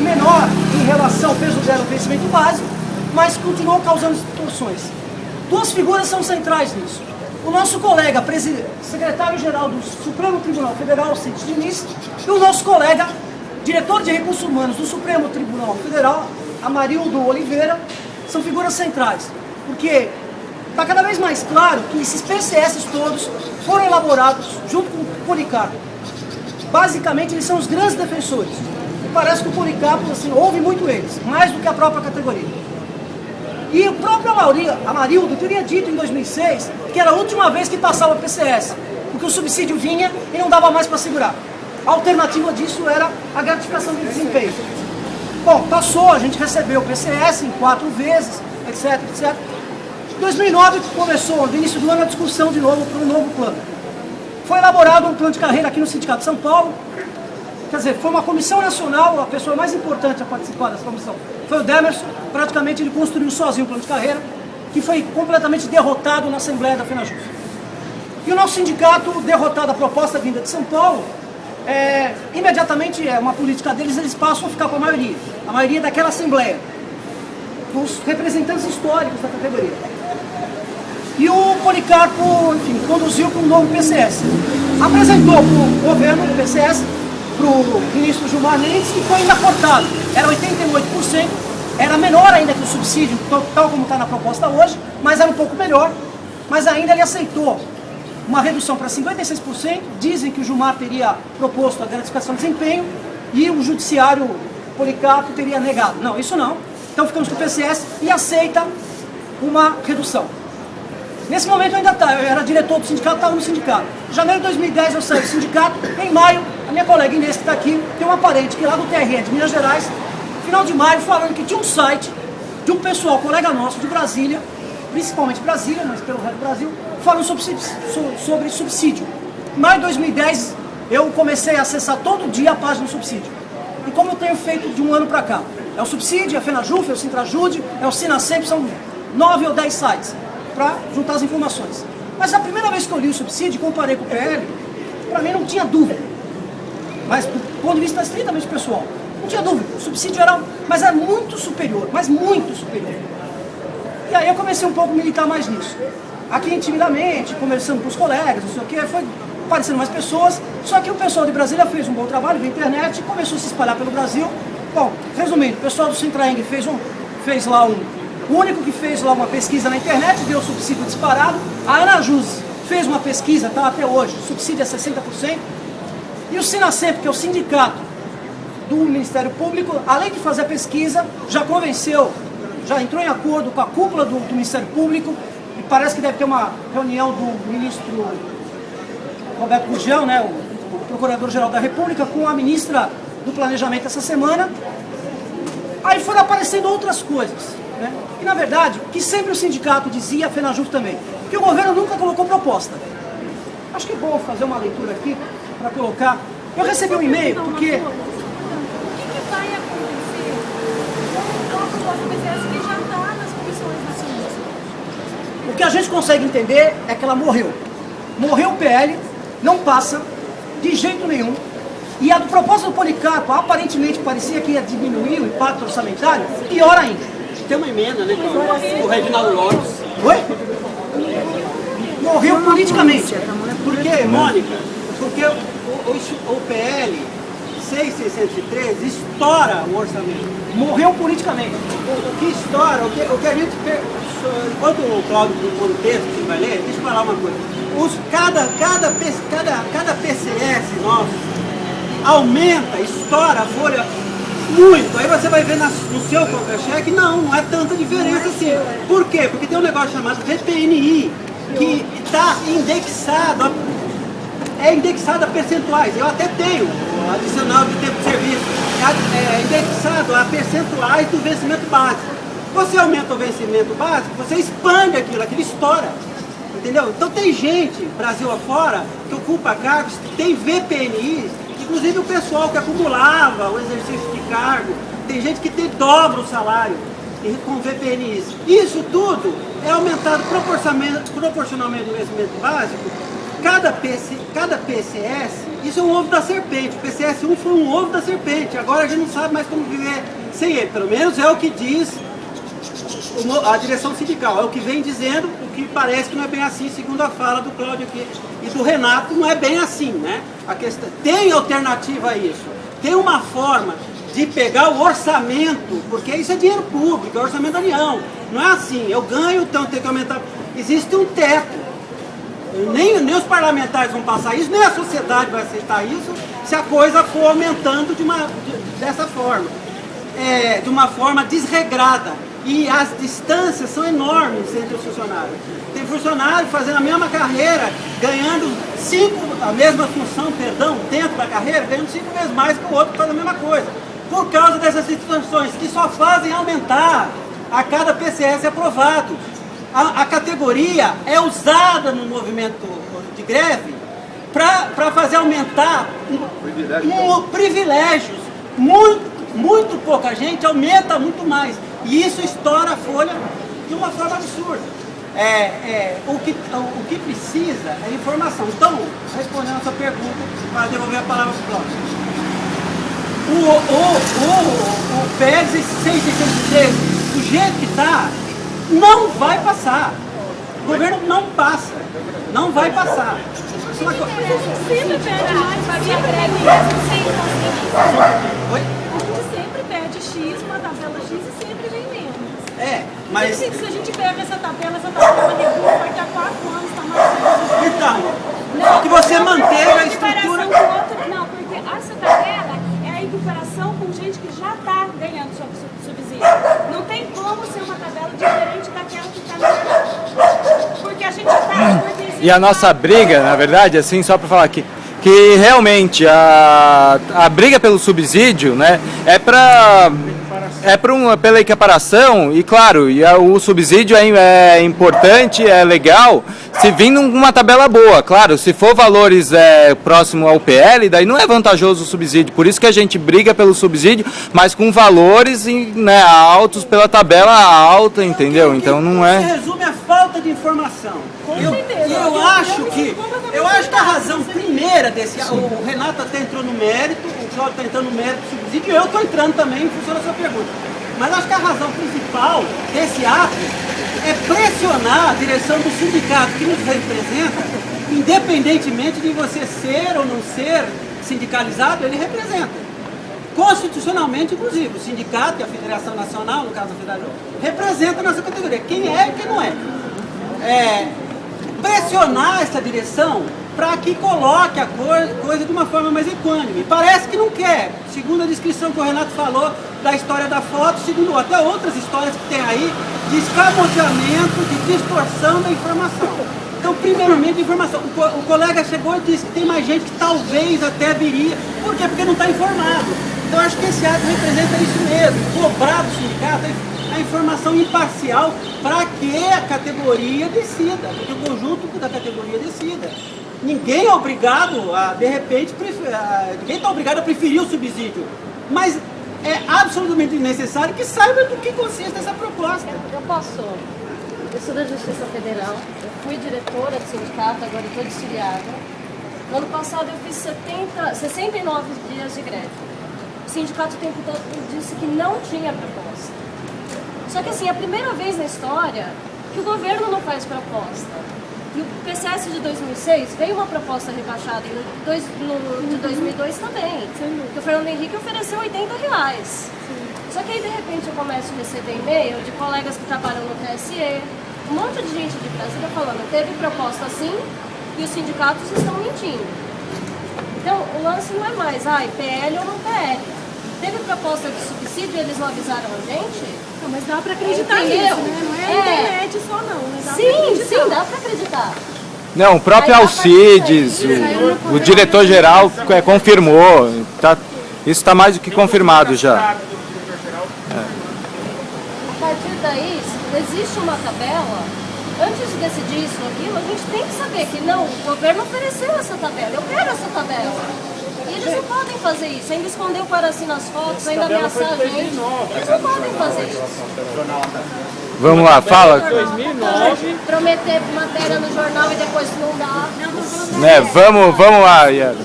menor em relação ao peso dela no vencimento básico, mas continuou causando distorções. Duas figuras são centrais nisso. O nosso colega, secretário-geral do Supremo Tribunal Federal, Cid Diniz, e o nosso colega, diretor de Recursos Humanos do Supremo Tribunal Federal, Amarildo Oliveira, são figuras centrais, porque está cada vez mais claro que esses PCS todos foram elaborados junto com o Policarpo. Basicamente, eles são os grandes defensores. E parece que o Policarpo, assim, ouve muito eles, mais do que a própria categoria. E o próprio Amarildo teria dito em 2006 que era a última vez que passava o PCS, porque o subsídio vinha e não dava mais para segurar. A alternativa disso era a gratificação de desempenho. Bom, passou, a gente recebeu o PCS em 4 vezes, etc, etc. Em 2009 começou, no início do ano, a discussão de novo para um novo plano. Foi elaborado um plano de carreira aqui no Sindicato de São Paulo. Quer dizer, foi uma comissão nacional, a pessoa mais importante a participar dessa comissão foi o Demerson. Praticamente ele construiu sozinho o plano de carreira, que foi completamente derrotado na Assembleia da FenaJuF. E o nosso sindicato, derrotado a proposta vinda de São Paulo, imediatamente, uma política deles, eles passam a ficar com a maioria daquela Assembleia, dos representantes históricos da categoria. E o Policarpo, enfim, conduziu para um novo PCS. Apresentou para o governo o PCS, para o ministro Gilmar Mendes, e foi ainda cortado. Era 88%, era menor ainda que o subsídio, tal como está na proposta hoje, mas era um pouco melhor. Mas ainda ele aceitou uma redução para 56%, dizem que o Gilmar teria proposto a gratificação de desempenho e o judiciário Policarpo teria negado. Não, isso não. Então ficamos com o PCS e aceita uma redução. Nesse momento eu era diretor do sindicato, estava no sindicato. Em janeiro de 2010 eu saí do sindicato. Em maio, a minha colega Inês, que está aqui, tem uma parente que é lá do TRE de Minas Gerais, final de maio, falando que tinha um site de um pessoal, colega nosso de Brasília, principalmente Brasília, mas pelo resto do Brasil, falando sobre subsídio. Em maio de 2010 eu comecei a acessar todo dia a página do subsídio. E como eu tenho feito de um ano para cá, é o Subsídio, é a FenaJuF, é o Sintrajude, é o Sinacep, são 9 ou 10 sites para juntar as informações. Mas a primeira vez que eu li o subsídio, comparei com o PL, para mim não tinha dúvida. Mas do ponto de vista estritamente pessoal, não tinha dúvida. O subsídio era, mas era muito superior, mas muito superior. E aí eu comecei um pouco a militar mais nisso. Aqui timidamente, conversando com os colegas, não sei o que, foi aparecendo mais pessoas. Só que o pessoal de Brasília fez um bom trabalho via internet e começou a se espalhar pelo Brasil. Bom, resumindo, o pessoal do Sintraeng fez lá o único que fez lá uma pesquisa na internet, deu subsídio disparado. A ANAJUS fez uma pesquisa, está até hoje, o subsídio é 60%. E o Sinacep, que é o sindicato do Ministério Público, além de fazer a pesquisa, já convenceu, já entrou em acordo com a cúpula do Ministério Público, e parece que deve ter uma reunião do ministro Roberto Gurgel, né, o Procurador-Geral da República, com a ministra do Planejamento essa semana. Aí foram aparecendo outras coisas, né? E na verdade, o que sempre o sindicato dizia, a FenaJuF também, que o governo nunca colocou proposta. Acho que é bom fazer uma leitura aqui, para colocar. Eu recebi um e-mail, porque... O que vai acontecer com a proposta do PCS que já está nas comissões nacionais? O que a gente consegue entender é que ela morreu. Morreu o PL, não passa de jeito nenhum. E a proposta do Policarpo aparentemente parecia que ia diminuir o impacto orçamentário, pior ainda. Tem uma emenda, né, o Reginaldo Lopes. Oi? Morreu politicamente. Porque, Mônica, porque o PL 6613 estoura o orçamento. Morreu politicamente. O que estoura, o que a gente... Enquanto o Cláudio põe o texto, que vai ler, deixa eu falar uma coisa. Cada PCS nosso aumenta, estoura a folha muito. Aí você vai ver no seu contra-cheque, não é tanta diferença assim. Por quê? Porque tem um negócio chamado VPNI, que está indexado, é indexado a percentuais. Eu até tenho o adicional de tempo de serviço, é indexado a percentuais do vencimento básico. Você aumenta o vencimento básico, você expande aquilo estoura. Entendeu? Então tem gente, Brasil afora, que ocupa cargos, tem VPNIs, inclusive o pessoal que acumulava o exercício de cargo, tem gente que dobra o salário com VPNIs. Isso tudo é aumentado proporcionalmente no vencimento básico. Cada PCS Isso é um ovo da serpente. O PCS1 foi um ovo da serpente. Agora a gente não sabe mais como viver sem ele. Pelo menos é o que diz a direção sindical. É o que vem dizendo, o que parece que não é bem assim, segundo a fala do Cláudio aqui e do Renato, não é bem assim, né? A questão, tem alternativa a isso. Tem uma forma de pegar o orçamento, porque isso é dinheiro público, é orçamento da União. Não é assim, eu ganho, então tem que aumentar. Existe um teto. Nem os parlamentares vão passar isso, nem a sociedade vai aceitar isso, se a coisa for aumentando dessa forma. De uma forma desregrada. E as distâncias são enormes entre os funcionários. Tem funcionário fazendo a mesma carreira, ganhando a mesma função, dentro da carreira, ganhando 5 vezes mais que o outro que faz a mesma coisa. Por causa dessas distorções que só fazem aumentar a cada PCS aprovado. A categoria é usada no movimento de greve para fazer aumentar privilégios. Muito pouca gente aumenta muito mais. E isso estoura a folha de uma forma absurda. O que precisa é informação. Então, respondendo a sua pergunta, para devolver a palavra para o Cláudio. O PES 613, do jeito que está, não vai passar. O governo não passa. Não vai passar. Sempre pede mais, fazia greve mesmo sem conseguir. Oi? A gente sempre pede X, uma tabela X e sempre vem menos. Mas... Se a gente pega essa tabela reduz, vai ter 4 anos, está mais. Então, que você manteve a estrutura... Não, porque essa tabela é a equiparação com gente que já está ganhando subsídio. Não tem como ser uma tabela diferente daquela que está no. Porque a gente está... E a nossa briga, na verdade, assim, só para falar aqui, que realmente a briga pelo subsídio, né, pela equiparação, e claro, o subsídio é importante, é legal, se vindo uma tabela boa. Claro, se for valores próximo ao PL, daí não é vantajoso o subsídio, por isso que a gente briga pelo subsídio, mas com valores, né, altos pela tabela alta, entendeu? Então não é... Isso resume a falta de informação. Eu acho que a razão primeira desse... O Renato até entrou no mérito, o Cláudio está entrando no mérito do subsídio, e eu estou entrando também em função da sua pergunta. Mas acho que a razão principal desse ato é pressionar a direção do sindicato que nos representa, independentemente de você ser ou não ser sindicalizado, ele representa. Constitucionalmente, inclusive, o sindicato e a Federação Nacional, no caso da Federação, representa a nossa categoria, quem é e quem não é. Pressionar essa direção para que coloque a coisa de uma forma mais equânime. Parece que não quer, segundo a descrição que o Renato falou da história da foto, segundo até outras histórias que tem aí, de escamoteamento, de distorção da informação. Então, primeiramente, informação. O colega chegou e disse que tem mais gente que talvez até viria. Por quê? Porque não está informado. Então, acho que esse ato representa isso mesmo, cobrar do sindicato a informação imparcial para que a categoria decida, porque o conjunto da categoria decida. Ninguém é obrigado a, de repente, ninguém está obrigado a preferir o subsídio, mas é absolutamente necessário que saiba do que consiste essa proposta. Eu sou da Justiça Federal, eu fui diretora do sindicato, agora estou desfiliada. No ano passado eu fiz 69 dias de greve. O sindicato o tempo todo disse que não tinha proposta. Só que assim, é a primeira vez na história que o governo não faz proposta. No PCS de 2006 veio uma proposta rebaixada e no de 2002 também. Que o Fernando Henrique ofereceu R$80. Só que aí de repente eu começo a receber e-mail de colegas que trabalham no TSE, um monte de gente de Brasília falando, teve proposta assim e os sindicatos estão mentindo. Então o lance não é mais, PL ou não PL. Teve proposta de subsídio e eles não avisaram a gente? Não, mas dá pra acreditar nisso, né? Não é a internet só não. Sim, dá pra acreditar. Não, o próprio Alcides, o diretor-geral confirmou. Isso está mais do que confirmado já. A partir daí, existe uma tabela. Antes de decidir isso ou aquilo, a gente tem que saber que não, o governo ofereceu essa tabela. Eu quero essa tabela. E eles não podem fazer isso, ainda esconder o Paraci nas fotos, ainda ameaçar a gente. Eles não podem fazer isso. Vamos lá, fala. 2009. Prometer matéria no jornal e depois não dá. Vamos lá, Yara.